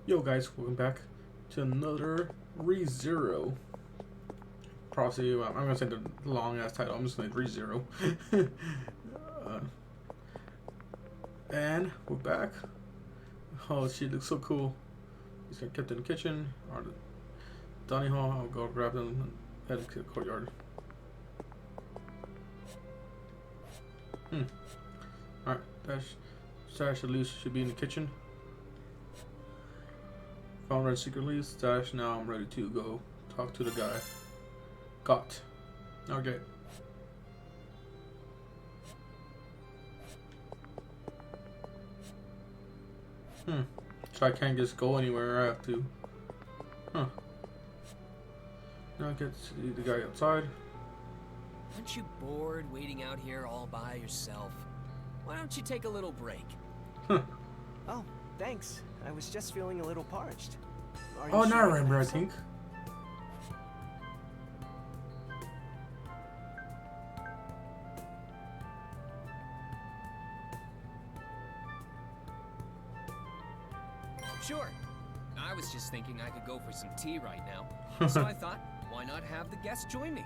Yo guys, welcome back to another ReZero. Probably, I'm gonna say the long ass title. I'm just gonna ReZero. And we're back. Oh, she looks so cool. He's gonna kept in the kitchen or the dining hall. I'll go grab them and head to the courtyard. Alright, stash at least should be in the kitchen. Found red secretly, stash. Now I'm ready to go talk to the guy. Got. Okay. So I can't just go anywhere. I have to. Huh. Now I get to see the guy outside. Aren't you bored waiting out here all by yourself? Why don't you take a little break? Oh, thanks. I was just feeling a little parched. Oh, now I remember, I think. Sure. I was just thinking I could go for some tea right now. So I thought, why not have the guests join me?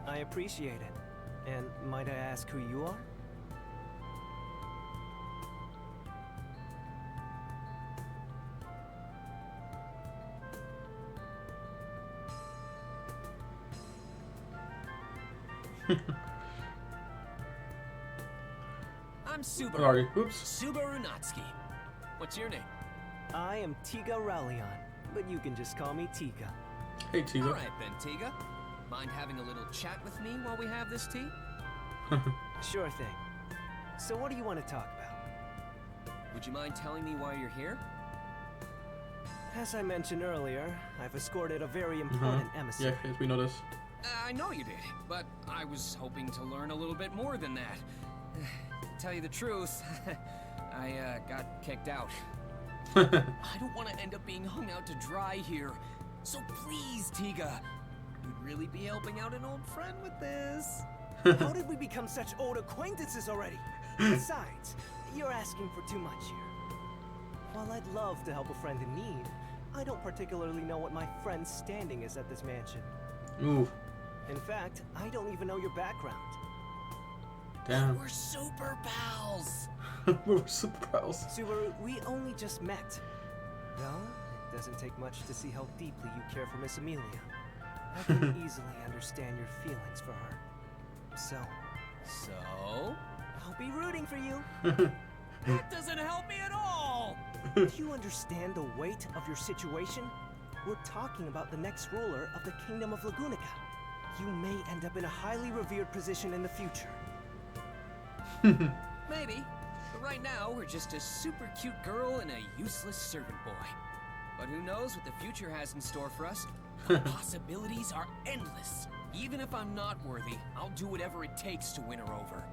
I appreciate it. And might I ask who you are? I'm Subaru. Sorry. Oops. Subaru Natsuki. What's your name? I am Tiga Rallion, but you can just call me Tiga. Hey, Tiga. Alright then, Tiga. Mind having a little chat with me while we have this tea? Sure thing. So what do you want to talk about? Would you mind telling me why you're here? As I mentioned earlier, I've escorted a very important emissary. Yeah, yes, we know this. I know you did, but I was hoping to learn a little bit more than that. To tell you the truth, I got kicked out. I don't want to end up being hung out to dry here. So please, Tiga, you'd really be helping out an old friend with this. How did we become such old acquaintances already? Besides, you're asking for too much here. While I'd love to help a friend in need, I don't particularly know what my friend's standing is at this mansion. Ooh. In fact, I don't even know your background. Damn. We're super pals. We're super pals. Subaru, we only just met. Well, it doesn't take much to see how deeply you care for Miss Amelia. I can easily understand your feelings for her. So, I'll be rooting for you. That doesn't help me at all. Do you understand the weight of your situation? We're talking about the next ruler of the Kingdom of Lugunica. You may end up in a highly revered position in the future. Maybe. But right now, we're just a super cute girl and a useless servant boy. But who knows what the future has in store for us? The possibilities are endless. Even if I'm not worthy, I'll do whatever it takes to win her over.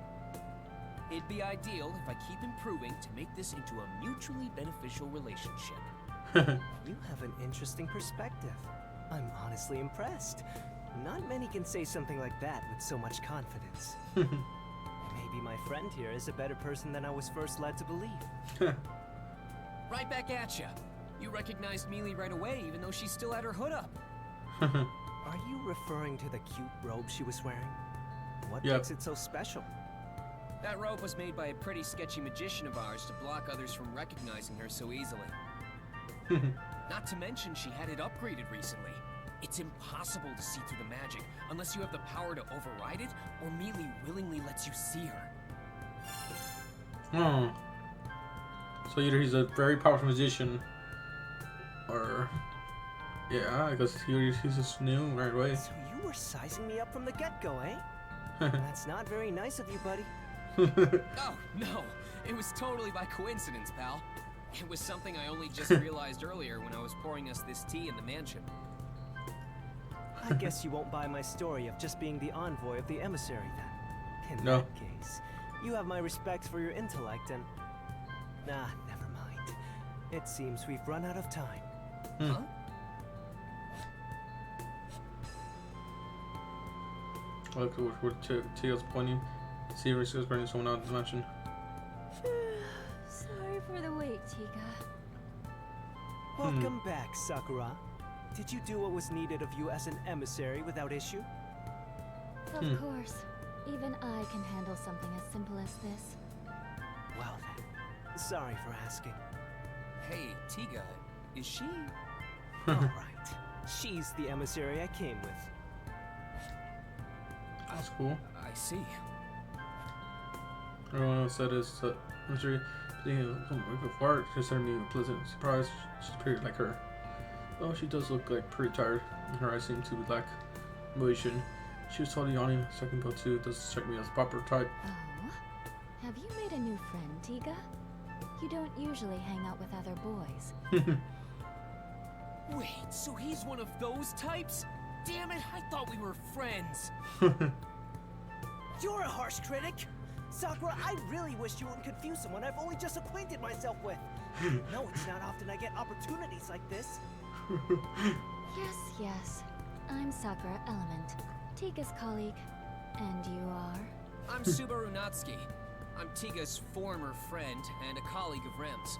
It'd be ideal if I keep improving to make this into a mutually beneficial relationship. You have an interesting perspective. I'm honestly impressed. Not many can say something like that with so much confidence. Maybe my friend here is a better person than I was first led to believe. Right back at ya. You recognized Mealy right away, even though she still had her hood up. Are you referring to the cute robe she was wearing? What makes it so special? That robe was made by a pretty sketchy magician of ours to block others from recognizing her so easily. Not to mention she had it upgraded recently. It's impossible to see through the magic unless you have the power to override it, or Mealy willingly lets you see her. Oh. So either he's a very powerful magician, or yeah, because he's just new right away. So you were sizing me up from the get-go, eh? That's not very nice of you, buddy. Oh, no. It was totally by coincidence, pal. It was something I only just realized earlier when I was pouring us this tea in the mansion. I guess you won't buy my story of just being the envoy of the emissary, then. In No. that case, you have my respect for your intellect and... Ah, never mind. It seems we've run out of time. Huh? Look where Teal's pointing. See if he's bringing someone out of the dimension. Sorry for the wait, Tiga. Welcome back, Sakura. Did you do what was needed of you as an emissary without issue? Of course. Even I can handle something as simple as this. Well then, sorry for asking. Hey, Tiga, is she? Alright, she's the emissary I came with. That's cool. I see. Everyone else said is mystery. Thinking of some work of art, considering me a pleasant surprise. She's pretty like her. Though she does look like pretty tired, and her eyes seem to lack motivation. She was totally yawning a second ago too. Doesn't strike me as a proper type. Oh? Have you made a new friend, Tiga? You don't usually hang out with other boys. Wait, so he's one of those types? Damn it, I thought we were friends. You're a harsh critic! Sakura, I really wish you wouldn't confuse someone I've only just acquainted myself with. No, it's not often I get opportunities like this. Yes. I'm Sakura Element, Tiga's colleague. And you are? I'm Subaru Natsuki. I'm Tiga's former friend and a colleague of Rem's.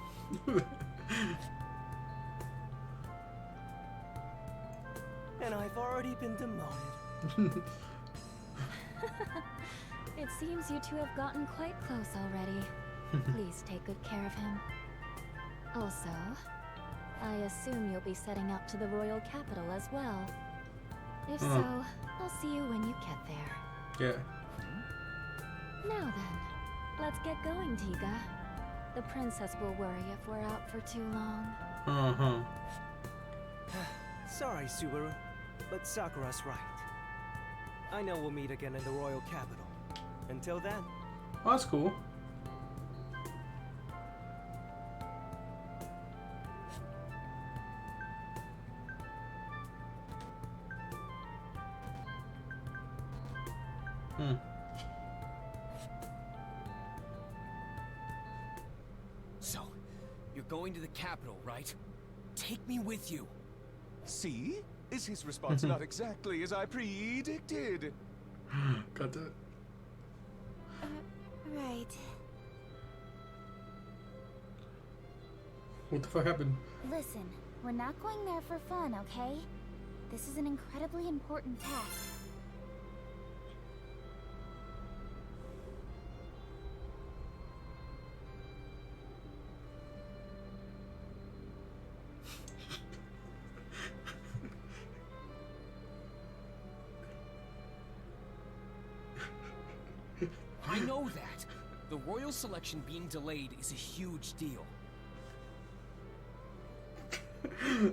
And I've already been demoted. It seems you two have gotten quite close already. Please take good care of him. Also, I assume you'll be setting out to the royal capital as well. If so, I'll see you when you get there. Yeah. Now then, let's get going, Tiga. The princess will worry if we're out for too long. Sorry, Subaru, but Sakura's right. I know we'll meet again in the royal capital. Until then. Oh, that's cool. So, you're going to the capital, right? Take me with you. See? Is his response not exactly as I predicted? Got that. Right. What the fuck happened? Listen, we're not going there for fun, okay? This is an incredibly important task. I know that. The royal selection being delayed is a huge deal.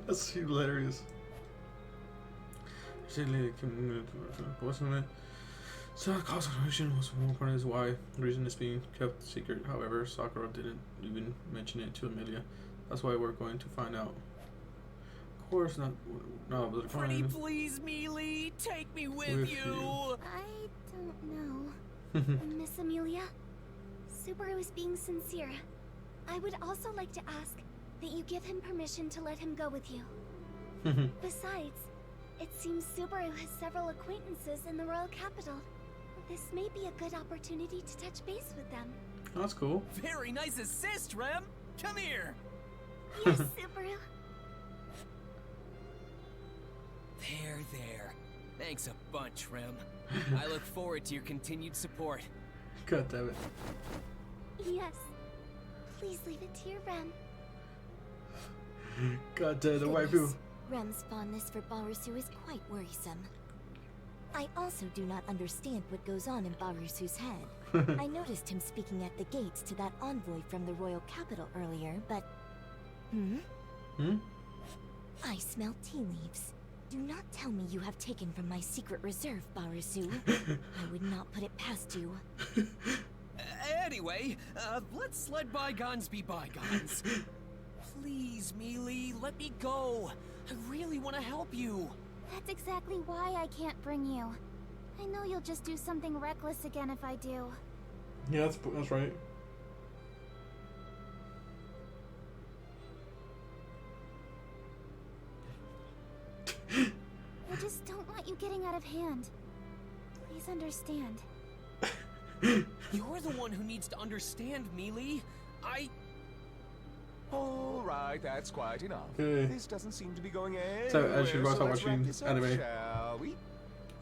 That's hilarious. So the consultation was one part is why the reason it's being kept secret. However, Sakura didn't even mention it to Amelia. That's why we're going to find out. Of course, not but the Pretty fine. please, Mealy, take me with you. I don't know. Miss Amelia? Subaru is being sincere. I would also like to ask that you give him permission to let him go with you. Besides, it seems Subaru has several acquaintances in the royal capital. This may be a good opportunity to touch base with them. Oh, that's cool. Very nice assist, Rem. Come here. Yes, Subaru. There. Thanks a bunch, Rem. I look forward to your continued support. God damn it. Yes. Please leave it to your Rem. God damn the white people. Rem's fondness for Barusu is quite worrisome. I also do not understand what goes on in Barusu's head. I noticed him speaking at the gates to that envoy from the royal capital earlier, but... I smell tea leaves. Do not tell me you have taken from my secret reserve, Barusu. I would not put it past you. Anyway, let's let bygones be bygones. Please, Mealy, let me go. I really want to help you. That's exactly why I can't bring you. I know you'll just do something reckless again if I do. Yeah, that's right. I just don't want you getting out of hand. Please misunderstand. You're the one who needs to understand, Mealy. All right, that's quite enough. Okay. This doesn't seem to be going anywhere. So as you guys are let's wrap watching this up, anime. shall we?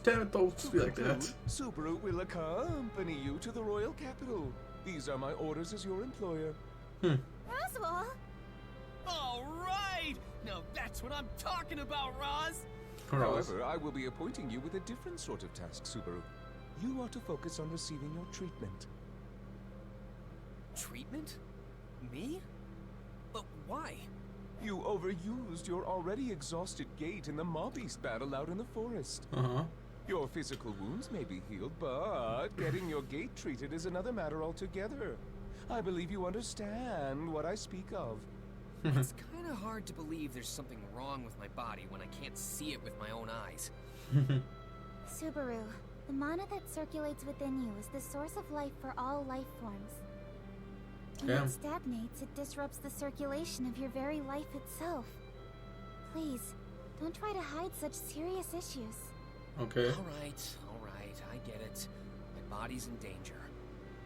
Damn it, don't To be like that. conclude, Subaru will accompany you to the royal capital. These are my orders as your employer. Roswell? All right! Now that's what I'm talking about, Roz! However, I will be appointing you with a different sort of task, Subaru. You are to focus on receiving your treatment. Treatment? Me? But why? You overused your already exhausted gait in the mob-beast battle out in the forest. Your physical wounds may be healed, but getting your gait treated is another matter altogether. I believe you understand what I speak of. It's kind of hard to believe there's something wrong with my body when I can't see it with my own eyes. Subaru, the mana that circulates within you is the source of life for all life forms. When Damn. it stagnates, it disrupts the circulation of your very life itself. Please, don't try to hide such serious issues. Okay. All right, I get it. My body's in danger.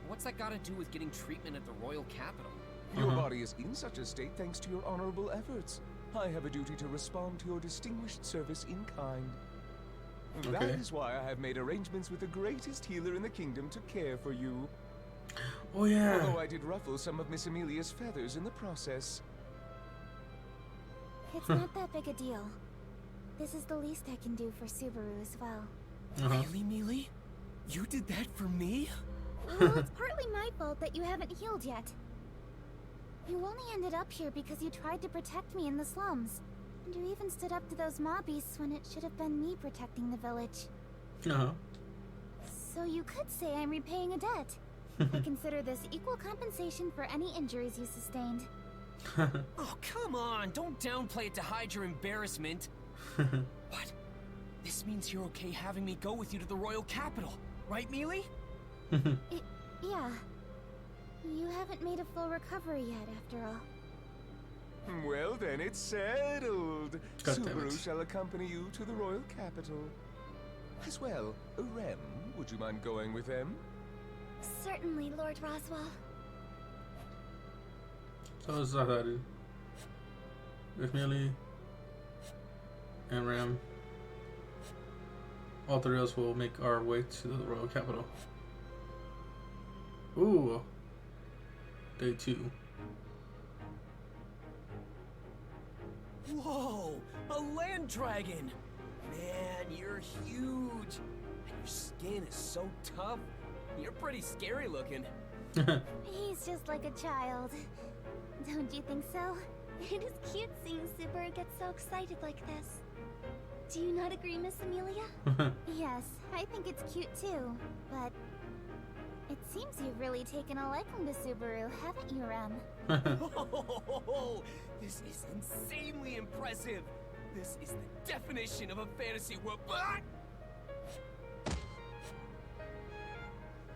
What's that got to do with getting treatment at the royal capital? Your body is in such a state thanks to your honorable efforts. I have a duty to respond to your distinguished service in kind. That Okay. is why I have made arrangements with the greatest healer in the kingdom to care for you. Oh yeah. Although I did ruffle some of Miss Amelia's feathers in the process. It's not that big a deal. This is the least I can do for Subaru as well. Really, Mealy? You did that for me? Well, it's partly my fault that you haven't healed yet. You only ended up here because you tried to protect me in the slums. And you even stood up to those mob beasts when it should have been me protecting the village. So you could say I'm repaying a debt. I consider this equal compensation for any injuries you sustained. Oh, come on! Don't downplay it to hide your embarrassment. What? This means you're okay having me go with you to the royal capital, right, Mealy? Yeah. You haven't made a full recovery yet, after all. Well then, it's settled. God damn Subaru it. shall accompany you to the royal capital. As well, Rem, would you mind going with them? Certainly, Lord Roswell. So this is how that is. With Millie and Ram. All three of us will make our way to the royal capital. Ooh. Day 2. Whoa! A land dragon! Man, you're huge! And your skin is so tough. You're pretty scary looking. He's just like a child. Don't you think so? It is cute seeing Subaru get so excited like this. Do you not agree, Miss Amelia? Yes, I think it's cute too, but it seems you've really taken a liking to Subaru, haven't you, Rem? Oh, this is insanely impressive. This is the definition of a fantasy world.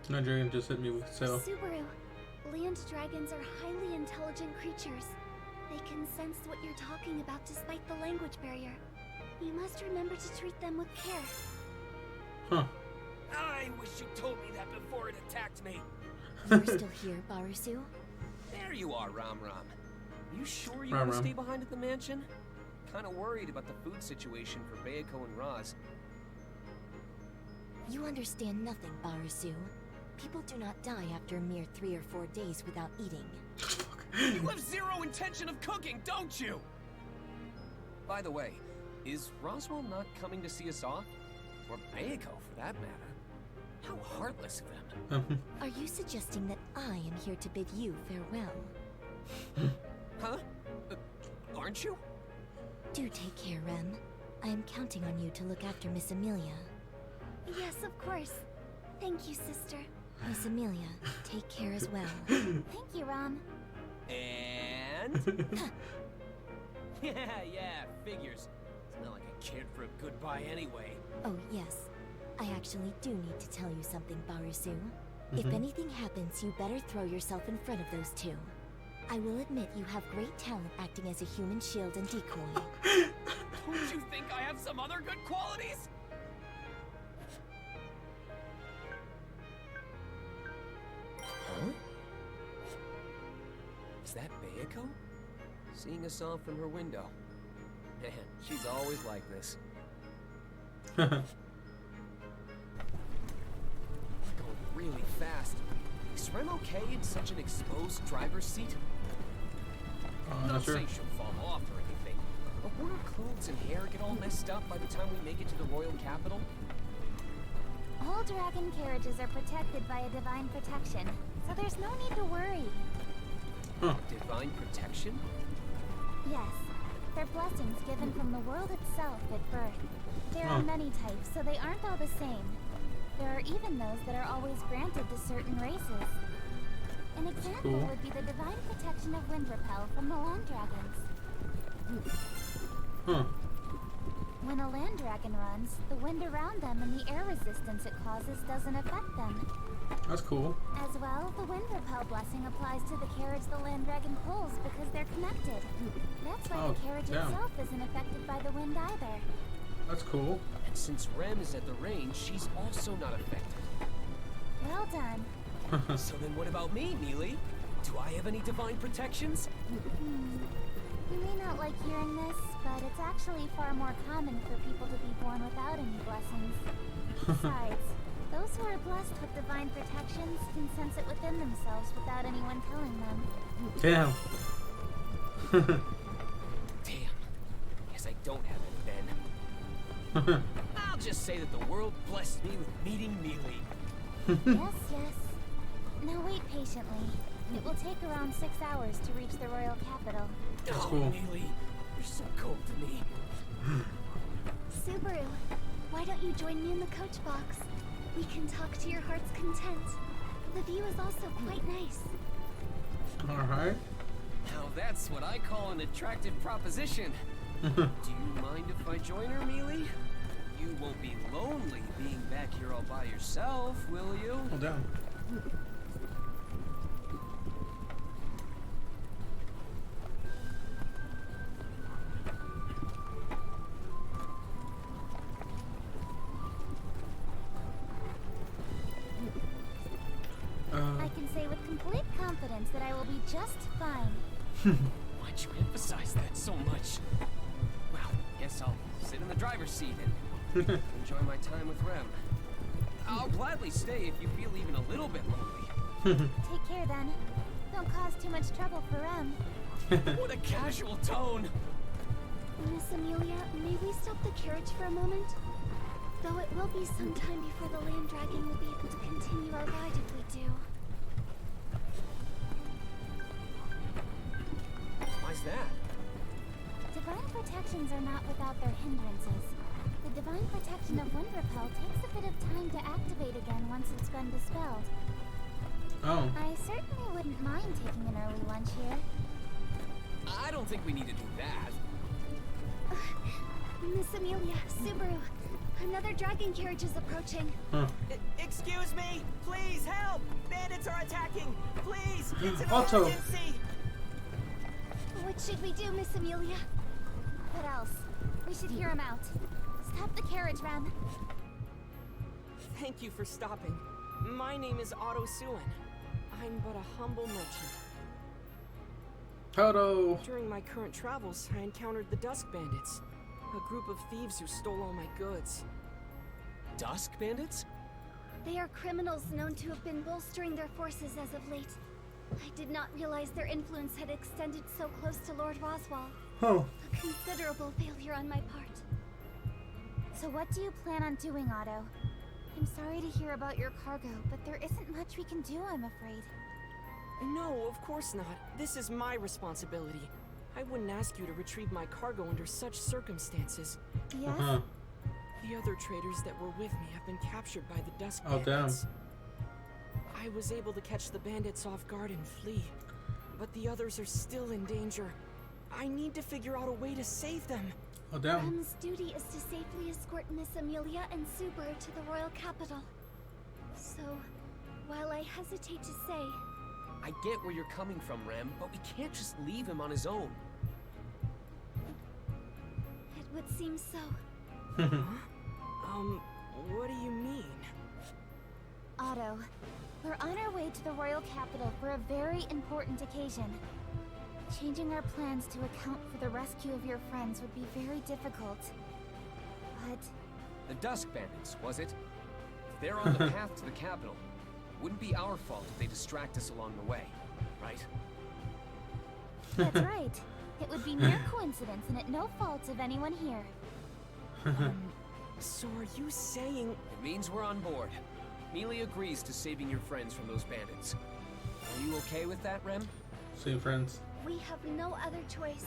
Nigerian just hit me with the tail. Subaru, land dragons are highly intelligent creatures. They can sense what you're talking about despite the language barrier. You must remember to treat them with care. Huh. I wish you told me that before it attacked me. You're still here, Barusu? There you are, Ram Ram. You sure you Ram want to Ram. stay behind at the mansion? Kinda worried about the food situation for Bayako and Roz. You understand nothing, Barusu. People do not die after a mere 3 or 4 days without eating. You have zero intention of cooking, don't you? By the way, is Roswell not coming to see us off? Or Bayako, for that matter? How heartless of them. Are you suggesting that I am here to bid you farewell? Huh? Aren't you? Do take care, Rem. I am counting on you to look after Miss Amelia. Yes, of course. Thank you, sister. Miss Amelia, take care as well. Thank you, Ram. And... yeah, figures. It's not like I cared for a goodbye anyway. Oh, yes. I actually do need to tell you something, Barusu. If anything happens, you better throw yourself in front of those two. I will admit you have great talent acting as a human shield and decoy. Don't you think I have some other good qualities? Is that Bayako? Seeing us off from her window. Man, she's always like this. Going really fast. Is Rem okay in such an exposed driver's seat? Not sure. saying she'll fall off or anything, but won't her clothes and hair get all messed up by the time we make it to the royal capital? All dragon carriages are protected by a divine protection, so there's no need to worry. Huh. Divine protection? Yes, they're blessings given from the world itself at birth. There are many types, so they aren't all the same. There are even those that are always granted to certain races. An example cool. would be the divine protection of wind repel from the land dragons. Huh. When a land dragon runs, the wind around them and the air resistance it causes doesn't affect them. That's cool. As well, the wind repel blessing applies to the carriage the land dragon pulls because they're connected. That's why the carriage itself isn't affected by the wind either. That's cool. And since Rem is at the range, she's also not affected. Well done. So then what about me, Neely? Do I have any divine protections? You may not like hearing this, but it's actually far more common for people to be born without any blessings. Besides, those who are blessed with divine protections can sense it within themselves without anyone telling them. Damn. Damn. Guess I don't have it then. I'll just say that the world blessed me with meeting Neely. Yes, yes. Now wait patiently. It will take around 6 hours to reach the royal capital. Oh, cool. Neely, you're so cold to me. Subaru, why don't you join me in the coach box? We can talk to your heart's content. The view is also quite nice. Alright. Now that's what I call an attractive proposition. Do you mind if I join her, Neely? You won't be lonely being back here all by yourself, will you? Oh, damn. I can say with complete confidence that I will be just fine. Why'd you emphasize that so much? Well, guess I'll sit in the driver's seat and enjoy my time with Rem. I'll gladly stay if you feel even a little bit lonely. Take care then. Don't cause too much trouble for Rem. What a casual tone! Miss Amelia, may we stop the carriage for a moment? Though it will be some time before the land dragon will be able to continue our ride if we do. Why's that? Divine protections are not without their hindrances. The divine protection of wind repel takes a bit of time to activate again once it's been dispelled. Oh. I certainly wouldn't mind taking an early lunch here. I don't think we need to do that. Miss Amelia, Subaru, another dragon carriage is approaching. Huh. Excuse me! Please help! Bandits are attacking! Please! It's an Otto. emergency! What should we do, Miss Amelia? What else? We should hear him out. Stop the carriage, Rem. Thank you for stopping. My name is Otto. I'm but a humble merchant. Otto. During my current travels, I encountered the Dusk Bandits, a group of thieves who stole all my goods. Dusk Bandits? They are criminals known to have been bolstering their forces as of late. I did not realize their influence had extended so close to Lord Roswell. Oh. A considerable failure on my part. So what do you plan on doing, Otto? I'm sorry to hear about your cargo, but there isn't much we can do, I'm afraid. No, of course not. This is my responsibility. I wouldn't ask you to retrieve my cargo under such circumstances. Yes? The other traders that were with me have been captured by the Dusk Oh, Bandits. I was able to catch the bandits off guard and flee, but the others are still in danger. I need to figure out a way to save them. Oh, damn. Rem's duty is to safely escort Miss Amelia and Subaru to the royal capital. So, while I hesitate to say... I get where you're coming from, Rem, but we can't just leave him on his own. It would seem so. What do you mean? Otto, we're on our way to the royal capital for a very important occasion. Changing our plans to account for the rescue of your friends would be very difficult. But The Dusk Bandits, was it? If they're on the path to the capital, it wouldn't be our fault if they distract us along the way, right? that's right. It would be mere coincidence and at no fault of anyone here. So are you saying... It means we're on board. Mealy agrees to saving your friends from those bandits. Are you okay with that, Rem? Same friends. We have no other choice.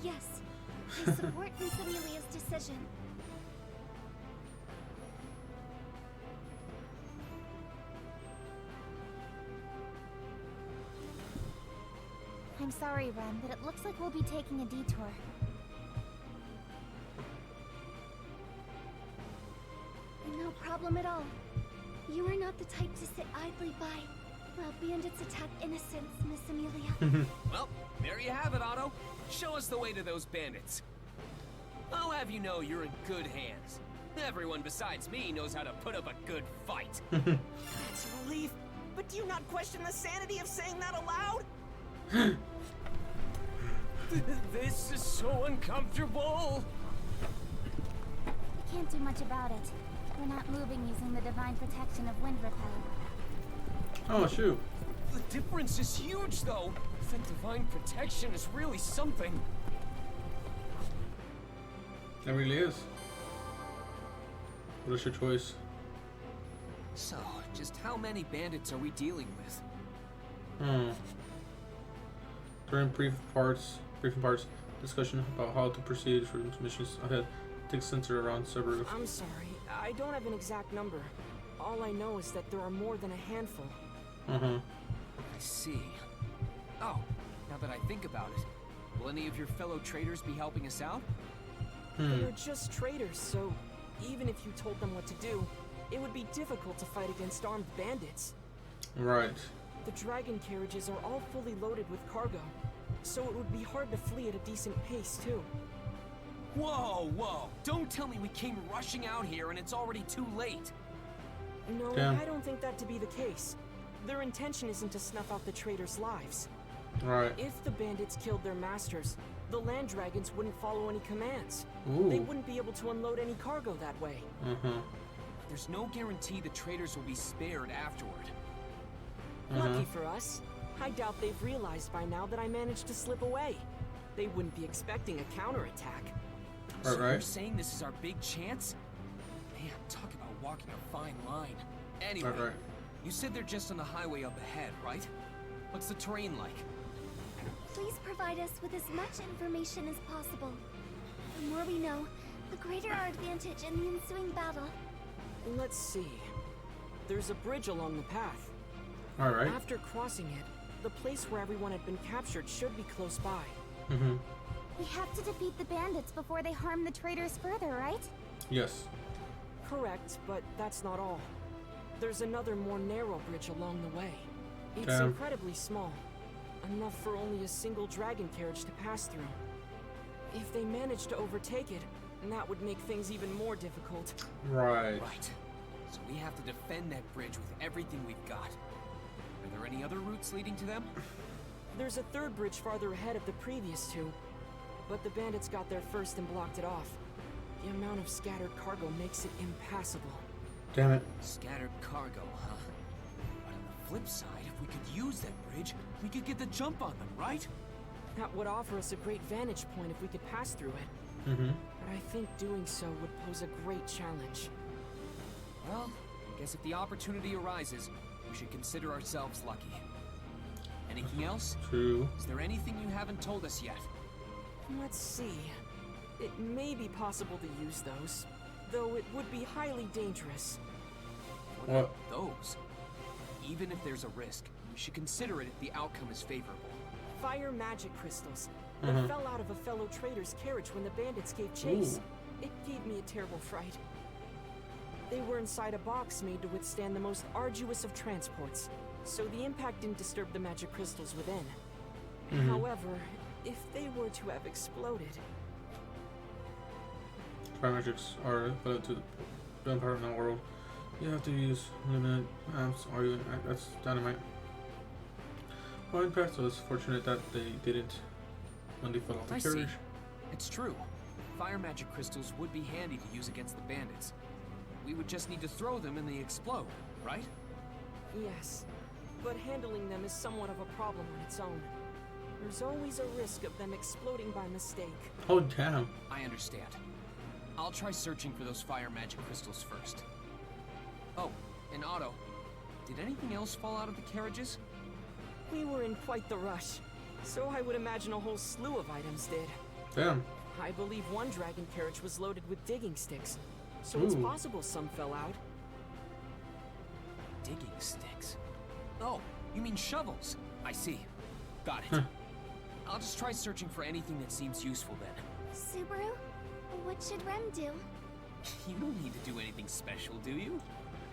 Yes, I support Miss Amelia's decision. I'm sorry, Ren, but it looks like we'll be taking a detour. No problem at all. You are not the type to sit idly by while bandits attack innocents, Miss Amelia. Well, there you have it, Otto. Show us the way to those bandits. I'll have you know you're in good hands. Everyone besides me knows how to put up a good fight. That's a relief. But do you not question the sanity of saying that aloud? This is so uncomfortable. We can't do much about it. We're not moving using the divine protection of wind repel. Oh shoot. The difference is huge, though. That divine protection is really something. It really is. What is your choice? So, just how many bandits are we dealing with? During briefing parts, discussion about how to proceed for missions ahead takes center around Subaru. I'm sorry, I don't have an exact number. All I know is that there are more than a handful. I see. Oh, now that I think about it, will any of your fellow traders be helping us out? They're just traders, so even if you told them what to do, it would be difficult to fight against armed bandits. Right. The dragon carriages are all fully loaded with cargo, so it would be hard to flee at a decent pace, too. Whoa, whoa! Don't tell me we came rushing out here and it's already too late! No, Damn. I don't think that to be the case. Their intention isn't to snuff out the traders' lives. Right. If the bandits killed their masters, the land dragons wouldn't follow any commands. Ooh. They wouldn't be able to unload any cargo that way. There's no guarantee the traders will be spared afterward. Lucky for us, I doubt they've realized by now that I managed to slip away. They wouldn't be expecting a counterattack. So Right. you're saying this is our big chance? Man, talk about walking a fine line. Anyway, Right. you said they're just on the highway up ahead, right? What's the terrain like? Please provide us with as much information as possible. The more we know, the greater our advantage in the ensuing battle. Let's see. There's a bridge along the path. Alright. After crossing it, the place where everyone had been captured should be close by. We have to defeat the bandits before they harm the traders further, right? Yes. Correct, but that's not all. There's another more narrow bridge along the way. It's Damn. incredibly small. Enough for only a single dragon carriage to pass through. If they manage to overtake it, that would make things even more difficult. Right. Right. So we have to defend that bridge with everything we've got. Are there any other routes leading to them? There's a third bridge farther ahead of the previous two, but the bandits got there first and blocked it off. The amount of scattered cargo makes it impassable. Damn it. Scattered cargo, huh? But on the flip side, if we could use that bridge, we could get the jump on them, right? That would offer us a great vantage point if we could pass through it. But I think doing so would pose a great challenge. Well, I guess if the opportunity arises, we should consider ourselves lucky. Anything else? True. Is there anything you haven't told us yet? Let's see. It may be possible to use those, though it would be highly dangerous. What about those? Even if there's a risk, we should consider it if the outcome is favorable. Fire magic crystals that fell out of a fellow trader's carriage when the bandits gave chase. It gave me a terrible fright. They were inside a box made to withstand the most arduous of transports, so the impact didn't disturb the magic crystals within. However, if they were to have exploded... Fire magics are related to the vampire in the world. You have to use limited amps or you that's dynamite. Well, in fact, so it's fortunate that they didn't when they fell off the I see. carriage. It's true. Fire magic crystals would be handy to use against the bandits. We would just need to throw them and they explode, right? Yes, but handling them is somewhat of a problem on its own. There's always a risk of them exploding by mistake. Oh, damn. I understand. I'll try searching for those fire magic crystals first. Oh, and Otto, did anything else fall out of the carriages? We were in quite the rush, so I would imagine a whole slew of items did. Damn. I believe one dragon carriage was loaded with digging sticks, so it's Ooh. possible some fell out. Digging sticks? Oh, you mean shovels. I see. Got it. Huh. I'll just try searching for anything that seems useful then. Subaru, what should Rem do? You don't need to do anything special, do you?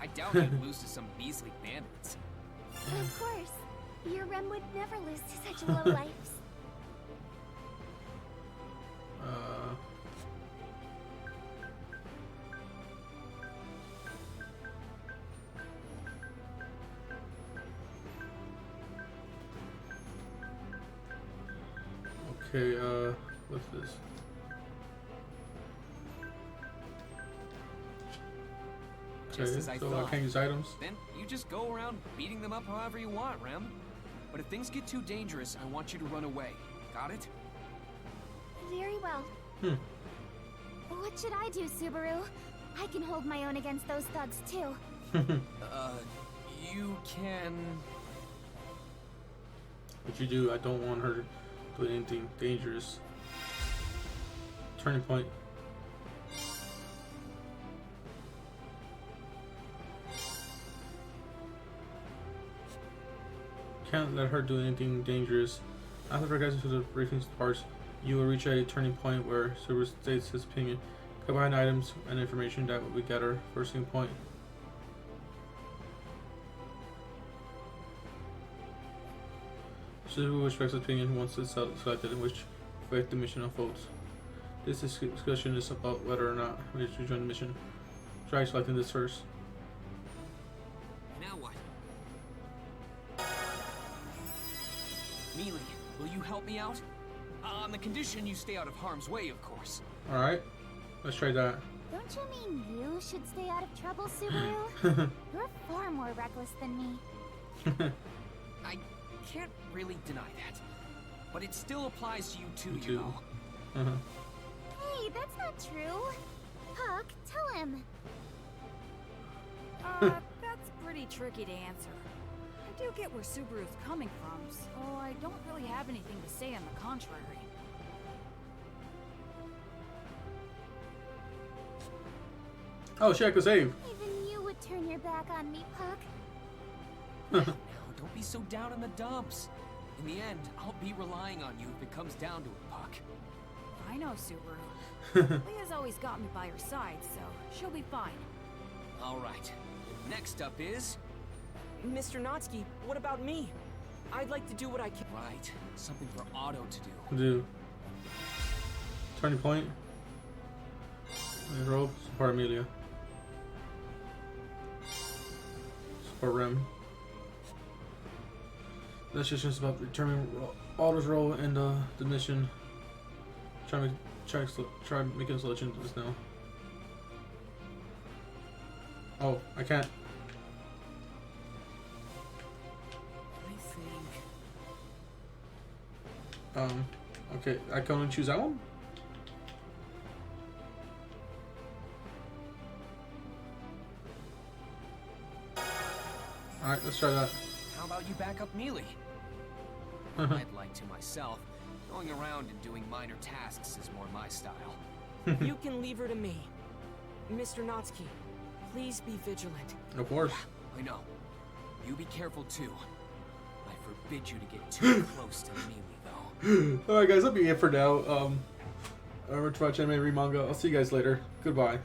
I doubt you'd lose to some measly bandits. Of course. Your Rem would never lose to such low lives. Okay, what's this? Just Okay, as I so I thought. can't use items. Then you just go around beating them up however you want, Rem. But if things get too dangerous, I want you to run away. Got it? Very well. What should I do, Subaru? I can hold my own against those thugs, too. You can... What you do, I don't want her doing anything dangerous. Turning point. Can't let her do anything dangerous. After progressing to the briefing parts, you will reach a turning point where Subaru states his opinion. Combine items and information that we gather for a single point. Subaru will express his opinion once it's selected, in which effect the mission unfolds. This discussion is about whether or not we should join the mission. Try selecting this first. Now what? Mealy, will you help me out? On the condition you stay out of harm's way, of course. Alright, let's try that. Don't you mean you should stay out of trouble, Subaru? You're far more reckless than me. I can't really deny that. But it still applies to you too, Me you too. know. Hey, that's not true. Puck, tell him. That's pretty tricky to answer. I do get where Subaru's coming from, so I don't really have anything to say on the contrary. Oh shit, I could save. Even you would turn your back on me, Puck. Now, don't be so down in the dumps. In the end, I'll be relying on you if it comes down to it, Puck. I know Subaru. Leah's always got me by her side, so she'll be fine. All right. Next up is... Mr. Natsuki, what about me? I'd like to do what I can. Right. Something for Otto to do. Do turning point. Roll. Support Amelia. Support Rem. This is just about determining Otto's role in the mission. Try making a selection to this now. Oh, I can't. I think... Okay, I can only choose that one? Alright, let's try that. How about you back up Mealy? I'd like to myself. Going around and doing minor tasks is more my style. You can leave her to me. Mr. Natsuki, please be vigilant. Of course. I know. You be careful too. I forbid you to get too close to Mealy, though. Alright guys, that'll be it for now. Remember to watch anime, read manga. I'll see you guys later. Goodbye.